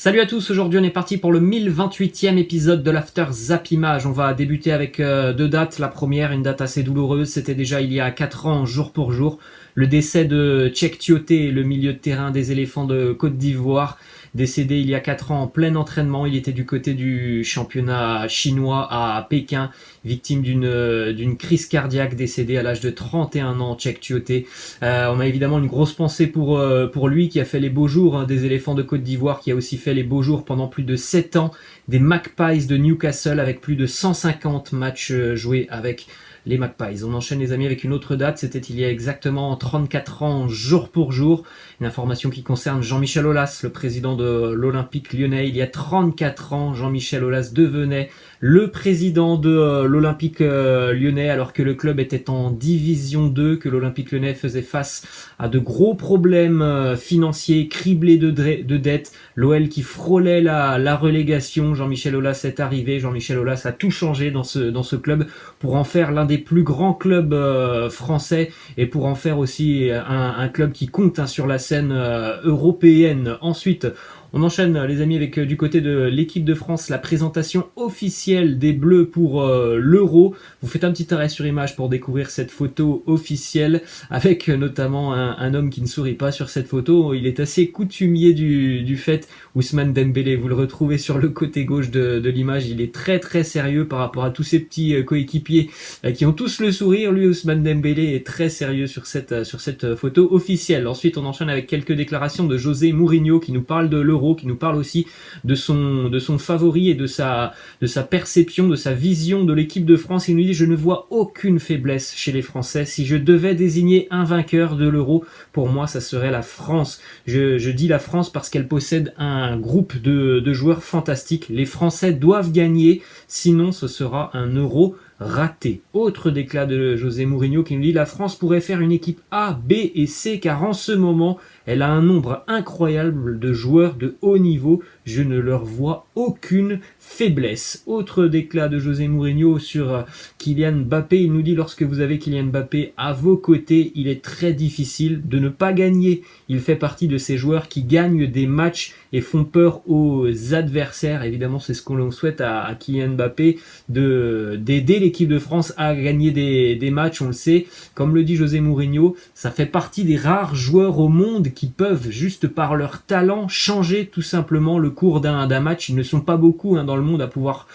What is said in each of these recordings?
Salut à tous, aujourd'hui on est parti pour le 1028e épisode de l'After Zap Image. On va débuter avec deux dates. La première, une date assez douloureuse, c'était déjà il y a 4 ans, jour pour jour. Le décès de Cheick Tioté, le milieu de terrain des éléphants de Côte d'Ivoire, décédé il y a 4 ans en plein entraînement. Il était du côté du championnat chinois à Pékin, victime d'une crise cardiaque, décédé à l'âge de 31 ans, Cheick Tioté. On a évidemment une grosse pensée pour lui qui a fait les beaux jours des éléphants de Côte d'Ivoire, qui a aussi fait les beaux jours pendant plus de 7 ans des Magpies de Newcastle avec plus de 150 matchs joués avec les Magpies. On enchaîne les amis avec une autre date, c'était il y a exactement 34 ans, jour pour jour. Une information qui concerne Jean-Michel Aulas, le président de l'Olympique lyonnais. Il y a 34 ans, Jean-Michel Aulas devenait le président de l'Olympique lyonnais alors que le club était en division 2, que l'Olympique lyonnais faisait face à de gros problèmes financiers, criblés de dettes. L'OL qui frôlait la relégation. Jean-Michel Aulas est arrivé. Jean-Michel Aulas a tout changé dans ce club pour en faire l'un des plus grands clubs français et pour en faire aussi un club qui compte sur la scène européenne. Ensuite, on enchaîne les amis avec du côté de l'équipe de France la présentation officielle des Bleus pour l'Euro. Vous faites un petit arrêt sur image pour découvrir cette photo officielle avec notamment un homme qui ne sourit pas sur cette photo. Il est assez coutumier du fait, Ousmane Dembélé. Vous le retrouvez sur le côté gauche de l'image. Il est très très sérieux par rapport à tous ses petits coéquipiers qui ont tous le sourire. Lui, Ousmane Dembélé, est très sérieux sur cette photo officielle. Ensuite, on enchaîne avec quelques déclarations de José Mourinho qui nous parle de l'Euro, qui nous parle aussi de son favori et de sa perception, de sa vision de l'équipe de France. Il nous dit: je ne vois aucune faiblesse chez les Français. Si je devais désigner un vainqueur de l'Euro, pour moi, ça serait la France. Je dis la France parce qu'elle possède un groupe de joueurs fantastiques. Les Français doivent gagner, sinon ce sera un Euro raté. Autre déclat de José Mourinho qui nous dit: la France pourrait faire une équipe A, B et C car en ce moment, elle a un nombre incroyable de joueurs de haut niveau. Je ne leur vois aucune faiblesse. Autre déclat de José Mourinho sur Kylian Mbappé. Il nous dit: lorsque vous avez Kylian Mbappé à vos côtés, il est très difficile de ne pas gagner. Il fait partie de ces joueurs qui gagnent des matchs et font peur aux adversaires. Évidemment, c'est ce qu'on souhaite à Kylian Mbappé, d'aider l'équipe de France à gagner des matchs. On le sait, comme le dit José Mourinho, ça fait partie des rares joueurs au monde qui peuvent, juste par leur talent, changer tout simplement le cours d'un match. Ils ne sont pas beaucoup dans le monde à pouvoir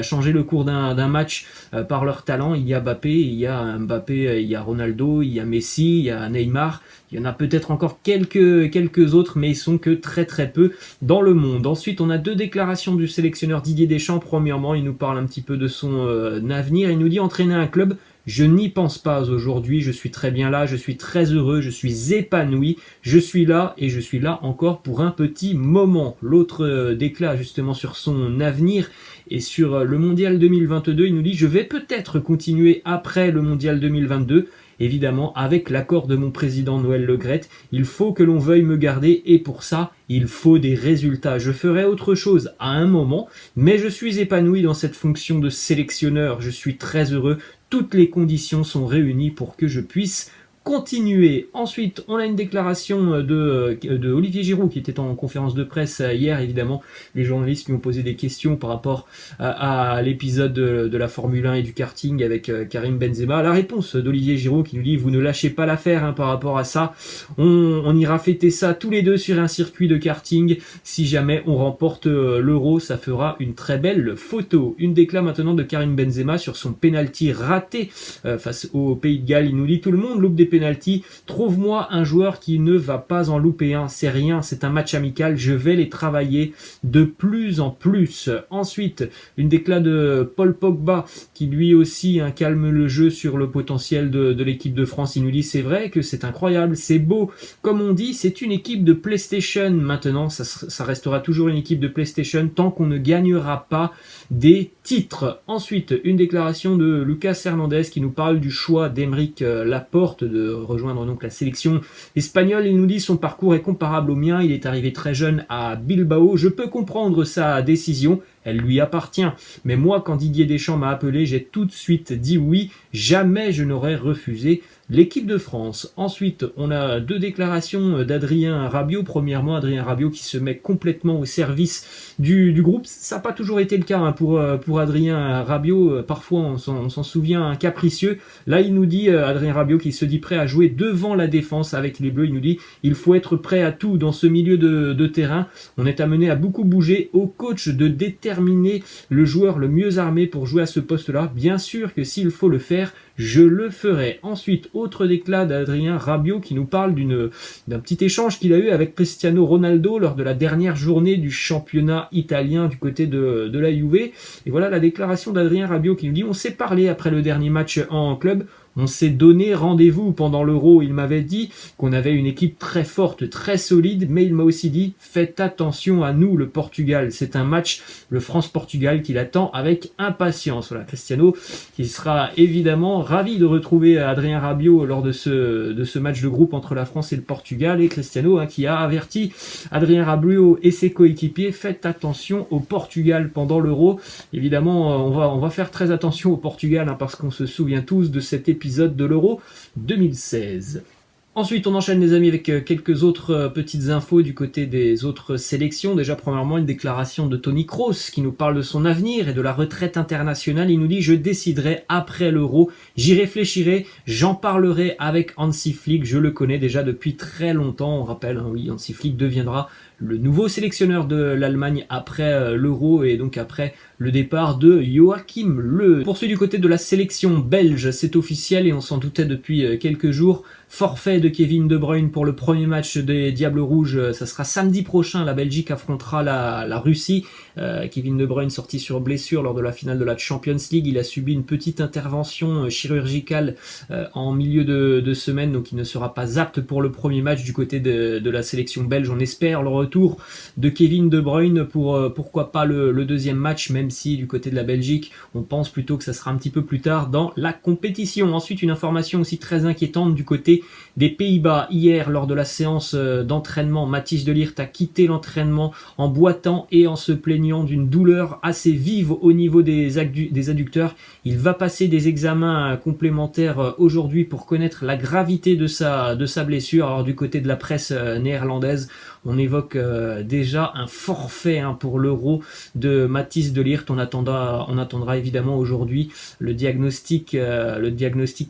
changer le cours d'un match par leur talent. Il y a Mbappé, il y a Ronaldo, il y a Messi, il y a Neymar. Il y en a peut-être encore quelques autres, mais ils sont que très très peu dans le monde. Ensuite, on a deux déclarations du sélectionneur Didier Deschamps. Premièrement, il nous parle un petit peu de son avenir. Il nous dit: entraîner un club, je n'y pense pas aujourd'hui, je suis très bien là, je suis très heureux, je suis épanoui, je suis là et je suis là encore pour un petit moment. L'autre déclat justement sur son avenir et sur le Mondial 2022, il nous dit: je vais peut-être continuer après le Mondial 2022. Évidemment, avec l'accord de mon président Noël Le Graët, il faut que l'on veuille me garder et pour ça, il faut des résultats. Je ferai autre chose à un moment, mais je suis épanoui dans cette fonction de sélectionneur. Je suis très heureux. Toutes les conditions sont réunies pour que je puisse continuer. Ensuite, on a une déclaration de Olivier Giroud qui était en conférence de presse hier. Évidemment, les journalistes lui ont posé des questions par rapport à l'épisode de la Formule 1 et du karting avec Karim Benzema. La réponse d'Olivier Giroud qui nous dit: vous ne lâchez pas l'affaire par rapport à ça. On ira fêter ça tous les deux sur un circuit de karting. Si jamais on remporte l'Euro, ça fera une très belle photo. Une déclat maintenant de Karim Benzema sur son penalty raté face au Pays de Galles. Il nous dit: tout le monde loupe des penalty, trouve-moi un joueur qui ne va pas en louper un, c'est rien, c'est un match amical, je vais les travailler de plus en plus. Ensuite, une déclat de Paul Pogba qui lui aussi calme le jeu sur le potentiel de l'équipe de France. Il nous dit: c'est vrai que c'est incroyable, c'est beau, comme on dit, c'est une équipe de PlayStation maintenant, ça restera toujours une équipe de PlayStation tant qu'on ne gagnera pas des titres. Ensuite, une déclaration de Lucas Hernandez qui nous parle du choix d'Aymeric Laporte de rejoindre donc la sélection espagnole. Il nous dit: son parcours est comparable au mien, il est arrivé très jeune à Bilbao, je peux comprendre sa décision, elle lui appartient. Mais moi, quand Didier Deschamps m'a appelé, j'ai tout de suite dit oui, jamais je n'aurais refusé l'équipe de France. Ensuite, on a deux déclarations d'Adrien Rabiot. Premièrement, Adrien Rabiot qui se met complètement au service du groupe. Ça n'a pas toujours été le cas hein, pour Adrien Rabiot. Parfois, on s'en souvient, un capricieux. Là, il nous dit, Adrien Rabiot, qu'il se dit prêt à jouer devant la défense avec les Bleus. Il nous dit, il faut être prêt à tout dans ce milieu de terrain. On est amené à beaucoup bouger. Au coach de déterminer le joueur le mieux armé pour jouer à ce poste-là. Bien sûr que s'il faut le faire, je le ferai. Ensuite, autre déclat d'Adrien Rabiot qui nous parle d'un petit échange qu'il a eu avec Cristiano Ronaldo lors de la dernière journée du championnat italien du côté de la Juve. Et voilà la déclaration d'Adrien Rabiot qui nous dit « On s'est parlé après le dernier match en club. On s'est donné rendez-vous pendant l'Euro. Il m'avait dit qu'on avait une équipe très forte, très solide, mais il m'a aussi dit « Faites attention à nous, le Portugal. » C'est un match, le France-Portugal, qu'il attend avec impatience. Voilà, Cristiano qui sera évidemment ravi de retrouver Adrien Rabiot lors de ce match de groupe entre la France et le Portugal. Et Cristiano hein, qui a averti Adrien Rabiot et ses coéquipiers « Faites attention au Portugal pendant l'Euro. » Évidemment, on va faire très attention au Portugal hein, parce qu'on se souvient tous de cet épisode de l'Euro 2016. Ensuite, on enchaîne les amis avec quelques autres petites infos du côté des autres sélections. Déjà, premièrement, une déclaration de Toni Kroos qui nous parle de son avenir et de la retraite internationale. Il nous dit « Je déciderai après l'Euro, j'y réfléchirai, j'en parlerai avec Hansi Flick. Je le connais déjà depuis très longtemps. » On rappelle, hein, oui, Hansi Flick deviendra le nouveau sélectionneur de l'Allemagne après l'Euro et donc après le départ de Joachim Löw. Poursuit du côté de la sélection belge, c'est officiel et on s'en doutait depuis quelques jours. Forfait de Kevin De Bruyne pour le premier match des Diables Rouges, ça sera samedi prochain, la Belgique affrontera la Russie. Kevin De Bruyne sorti sur blessure lors de la finale de la Champions League, il a subi une petite intervention chirurgicale en milieu de semaine, donc il ne sera pas apte pour le premier match du côté de la sélection belge. On espère le retour de Kevin De Bruyne pour pourquoi pas le deuxième match, même si du côté de la Belgique, on pense plutôt que ça sera un petit peu plus tard dans la compétition. Ensuite, une information aussi très inquiétante du côté des Pays-Bas. Hier, lors de la séance d'entraînement, Matthijs de Ligt a quitté l'entraînement en boitant et en se plaignant d'une douleur assez vive au niveau des adducteurs. Il va passer des examens complémentaires aujourd'hui pour connaître la gravité de sa blessure. Alors du côté de la presse néerlandaise, on évoque déjà un forfait hein, pour l'Euro de Matthijs de Ligt. On attendra évidemment aujourd'hui le diagnostic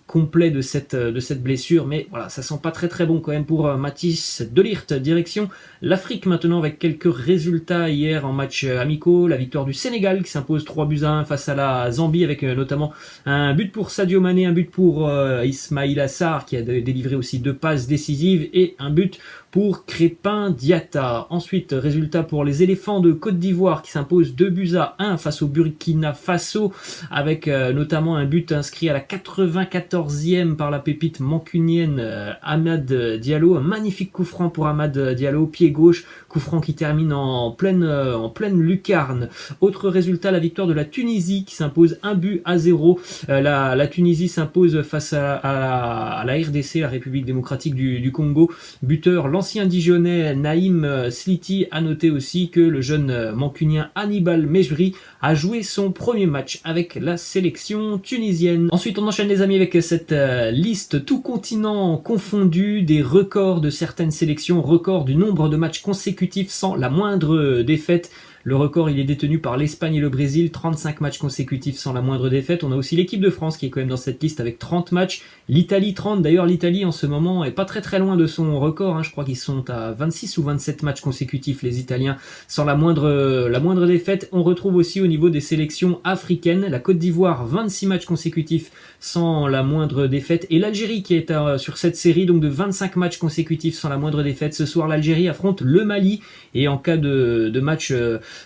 complet de cette blessure. Mais voilà, ça sent pas très très bon quand même pour Matthijs de Ligt. Direction l'Afrique maintenant avec quelques résultats hier en match amicaux. La victoire du Sénégal qui s'impose 3-1 face à la Zambie avec notamment un but pour Sadio Mané, un but pour Ismaïla Sarr qui a délivré aussi 2 passes décisives et un but pour Crépin Diatta. Ensuite, résultat pour les éléphants de Côte d'Ivoire qui s'imposent 2-1 face au Burkina Faso avec notamment un but inscrit à la 94e par la pépite mancunienne Amad Diallo. Un magnifique coup franc pour Amad Diallo, pied gauche, coup franc qui termine en pleine lucarne. Autre résultat, la victoire de la Tunisie qui s'impose 1-0. La Tunisie s'impose face à la RDC, la République démocratique du Congo. Buteur, l'ancien Dijonais Naïm Sliti. A noté aussi que le jeune mancunien Hannibal Mejbri a joué son premier match avec la sélection tunisienne. Ensuite, on enchaîne les amis avec cette liste tout continent confondu des records de certaines sélections, record du nombre de matchs consécutifs sans la moindre défaite. Le record, il est détenu par l'Espagne et le Brésil, 35 matchs consécutifs sans la moindre défaite. On a aussi l'équipe de France qui est quand même dans cette liste avec 30 matchs. L'Italie, 30. D'ailleurs, l'Italie, en ce moment, est pas très très loin de son record. Hein. Je crois qu'ils sont à 26 ou 27 matchs consécutifs, les Italiens, sans la moindre défaite. On retrouve aussi au niveau des sélections africaines, la Côte d'Ivoire, 26 matchs consécutifs sans la moindre défaite. Et l'Algérie qui est sur cette série donc de 25 matchs consécutifs sans la moindre défaite. Ce soir, l'Algérie affronte le Mali. Et en cas de match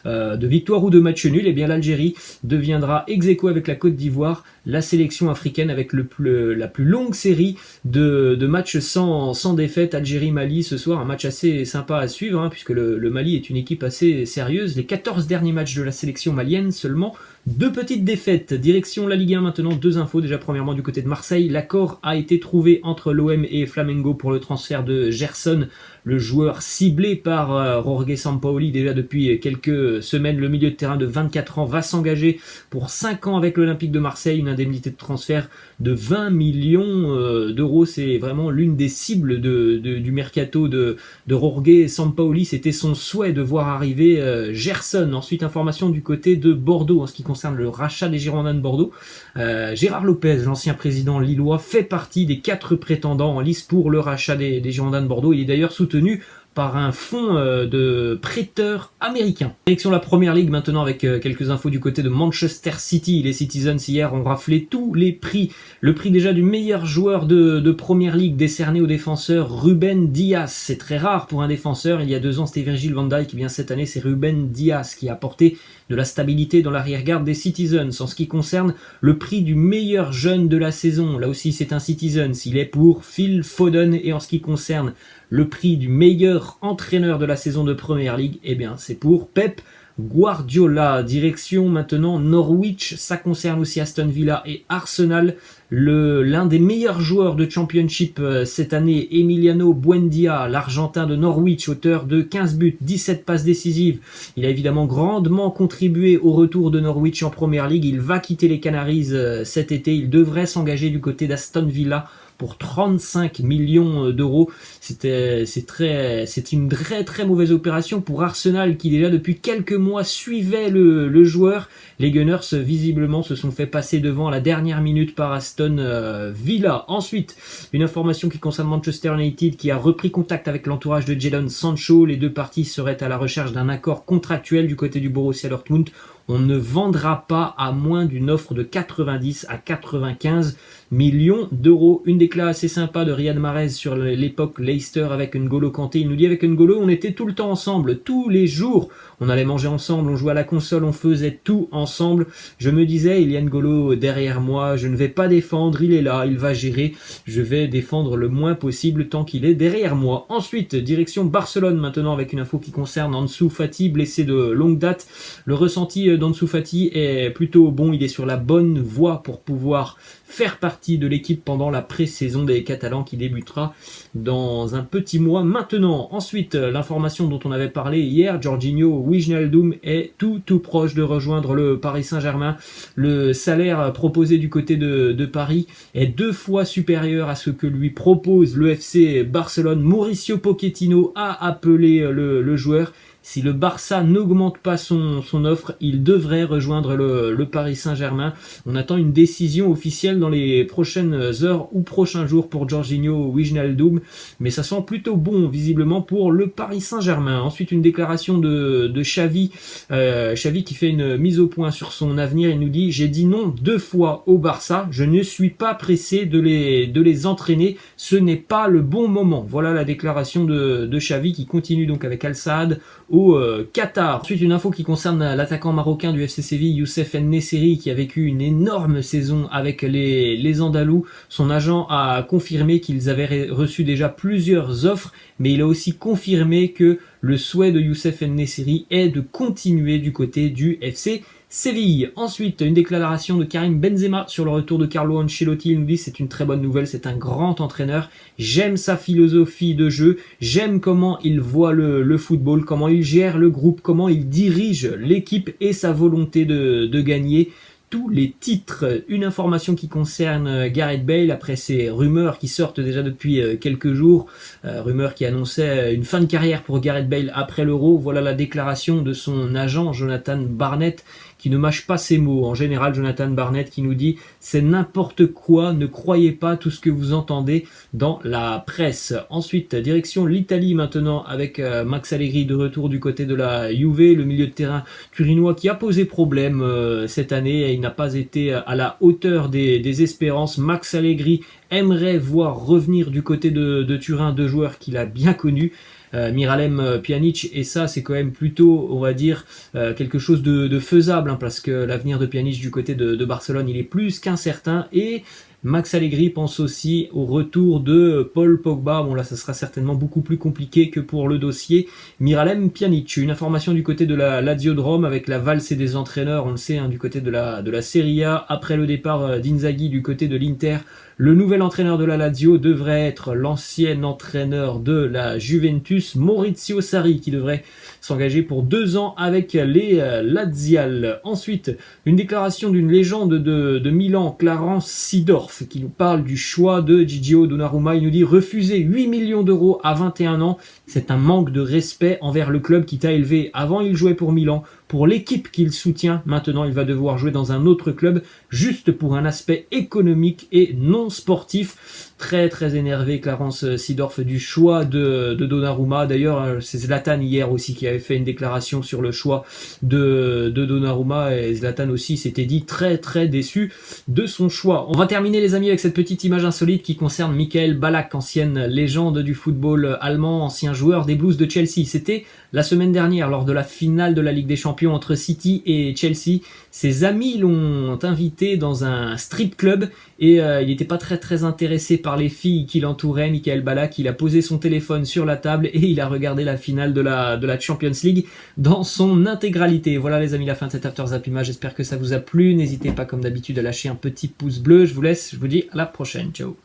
de victoire ou de match nul, eh bien l'Algérie deviendra ex-aequo avec la Côte d'Ivoire, la sélection africaine avec la plus longue série de matchs sans défaite. Algérie-Mali ce soir, un match assez sympa à suivre hein, puisque le Mali est une équipe assez sérieuse. Les 14 derniers matchs de la sélection malienne, seulement 2 petites défaites. Direction la Ligue 1 maintenant, 2 infos. Déjà premièrement du côté de Marseille, l'accord a été trouvé entre l'OM et Flamengo pour le transfert de Gerson, le joueur ciblé par Jorge Sampaoli déjà depuis quelques quelques semaines. Le milieu de terrain de 24 ans va s'engager pour 5 ans avec l'Olympique de Marseille, une indemnité de transfert de 20 millions d'euros. C'est vraiment l'une des cibles du mercato de Jorge Sampaoli. C'était son souhait de voir arriver Gerson. Ensuite, information du côté de Bordeaux en ce qui concerne le rachat des Girondins de Bordeaux. Gérard Lopez, l'ancien président lillois, fait partie des 4 prétendants en lice pour le rachat des Girondins de Bordeaux. Il est d'ailleurs soutenu par un fonds de prêteurs américains. Direction la Première Ligue maintenant avec quelques infos du côté de Manchester City. Les Citizens hier ont raflé tous les prix. Le prix déjà du meilleur joueur de Première Ligue décerné au défenseur Ruben Dias. C'est très rare pour un défenseur. Il y a 2 ans c'était Virgil van Dijk. Bien cette année c'est Ruben Dias qui a apporté de la stabilité dans l'arrière-garde des Citizens. En ce qui concerne le prix du meilleur jeune de la saison, là aussi c'est un Citizens. Il est pour Phil Foden. Et en ce qui concerne le prix du meilleur entraîneur de la saison de Première Ligue, eh bien c'est pour Pep Guardiola. Direction maintenant Norwich, ça concerne aussi Aston Villa et Arsenal. L'un des meilleurs joueurs de Championship cette année, Emiliano Buendia, l'Argentin de Norwich, auteur de 15 buts, 17 passes décisives. Il a évidemment grandement contribué au retour de Norwich en Première Ligue. Il va quitter les Canaries cet été. Il devrait s'engager du côté d'Aston Villa pour 35 millions d'euros. C'est une très mauvaise opération pour Arsenal qui déjà depuis quelques mois suivait le joueur. Les Gunners visiblement se sont fait passer devant à la dernière minute par Aston Villa. Ensuite, une information qui concerne Manchester United qui a repris contact avec l'entourage de Jadon Sancho. Les 2 parties seraient à la recherche d'un accord contractuel du côté du Borussia Dortmund. On ne vendra pas à moins d'une offre de 90 à 95 millions d'euros. Une déclaration assez sympa de Riyad Mahrez sur l'époque Leicester avec N'Golo Kanté. Il nous dit avec N'Golo, on était tout le temps ensemble, tous les jours. On allait manger ensemble, on jouait à la console, on faisait tout ensemble. Je me disais, il y a N'Golo derrière moi, je ne vais pas défendre, il est là, il va gérer. Je vais défendre le moins possible tant qu'il est derrière moi. Ensuite, direction Barcelone maintenant avec une info qui concerne Ansu Fati, blessé de longue date. Le ressenti d'Ansu Fati est plutôt bon, il est sur la bonne voie pour pouvoir faire partie de l'équipe pendant la pré-saison des Catalans qui débutera dans un petit mois maintenant. Ensuite, l'information dont on avait parlé hier, Jorginho Wijnaldum est tout proche de rejoindre le Paris Saint-Germain. Le salaire proposé du côté de Paris est 2 fois supérieur à ce que lui propose le FC Barcelone. Mauricio Pochettino a appelé le joueur. Si le Barça n'augmente pas son offre, il devrait rejoindre le Paris Saint-Germain. On attend une décision officielle dans les prochaines heures ou prochains jours pour Jorginho Wijnaldum, mais ça sent plutôt bon visiblement pour le Paris Saint-Germain. Ensuite, une déclaration de Xavi, Xavi qui fait une mise au point sur son avenir. Il nous dit: j'ai dit non 2 fois au Barça, je ne suis pas pressé de les entraîner, ce n'est pas le bon moment. Voilà la déclaration de Xavi qui continue donc avec Al Saad au Qatar. Ensuite, une info qui concerne l'attaquant marocain du FC Séville, Youssef En-Nesyri, qui a vécu une énorme saison avec les Andalous. Son agent a confirmé qu'ils avaient reçu déjà plusieurs offres, mais il a aussi confirmé que le souhait de Youssef En-Nesyri est de continuer du côté du FC Séville. Ensuite, une déclaration de Karim Benzema sur le retour de Carlo Ancelotti. Il nous dit: c'est une très bonne nouvelle, c'est un grand entraîneur, j'aime sa philosophie de jeu, j'aime comment il voit le football, comment il gère le groupe, comment il dirige l'équipe et sa volonté de gagner tous les titres. Une information qui concerne Gareth Bale après ces rumeurs qui sortent déjà depuis quelques jours, rumeurs qui annonçaient une fin de carrière pour Gareth Bale après l'Euro. Voilà la déclaration de son agent Jonathan Barnett qui ne mâche pas ses mots. En général, Jonathan Barnett qui nous dit: c'est n'importe quoi, ne croyez pas tout ce que vous entendez dans la presse. Ensuite, direction l'Italie maintenant avec Max Allegri de retour du côté de la Juve, le milieu de terrain turinois qui a posé problème cette année. Il n'a pas été à la hauteur des espérances. Max Allegri aimerait voir revenir du côté de Turin 2 joueurs qu'il a bien connus, Miralem Pjanic, et ça c'est quand même plutôt, on va dire, quelque chose de faisable, parce que l'avenir de Pjanic du côté de Barcelone il est plus qu'incertain, et Max Allegri pense aussi au retour de Paul Pogba. Bon là, ça sera certainement beaucoup plus compliqué que pour le dossier Miralem Pjanic. Une information du côté de la Lazio de Rome avec la valse des entraîneurs, on le sait, du côté de la Serie A. Après le départ d'Inzaghi du côté de l'Inter, le nouvel entraîneur de la Lazio devrait être l'ancien entraîneur de la Juventus, Maurizio Sarri, qui devrait s'engager pour 2 ans avec les Lazial. Ensuite, une déclaration d'une légende de Milan, Clarence Seedorf, qui nous parle du choix de Gigio Donnarumma. Il nous dit: refuser 8 millions d'euros à 21 ans, c'est un manque de respect envers le club qui t'a élevé. Avant, il jouait pour Milan, pour l'équipe qu'il soutient. Maintenant, il va devoir jouer dans un autre club juste pour un aspect économique et non sportif. Très très énervé Clarence Seedorf du choix de Donnarumma. D'ailleurs, c'est Zlatan hier aussi qui avait fait une déclaration sur le choix de Donnarumma, et Zlatan aussi s'était dit très très déçu de son choix. On va terminer les amis avec cette petite image insolite qui concerne Michael Ballack, ancienne légende du football allemand, ancien joueur des Blues de Chelsea. C'était la semaine dernière lors de la finale de la Ligue des Champions entre City et Chelsea. Ses amis l'ont invité dans un street club et il n'était pas très très intéressé par les filles qui l'entouraient. Michael Ballack, il a posé son téléphone sur la table et il a regardé la finale de la Champions League dans son intégralité. Voilà les amis, la fin de cet After Zappima. J'espère que ça vous a plu. N'hésitez pas comme d'habitude à lâcher un petit pouce bleu. Je vous laisse, je vous dis à la prochaine. Ciao.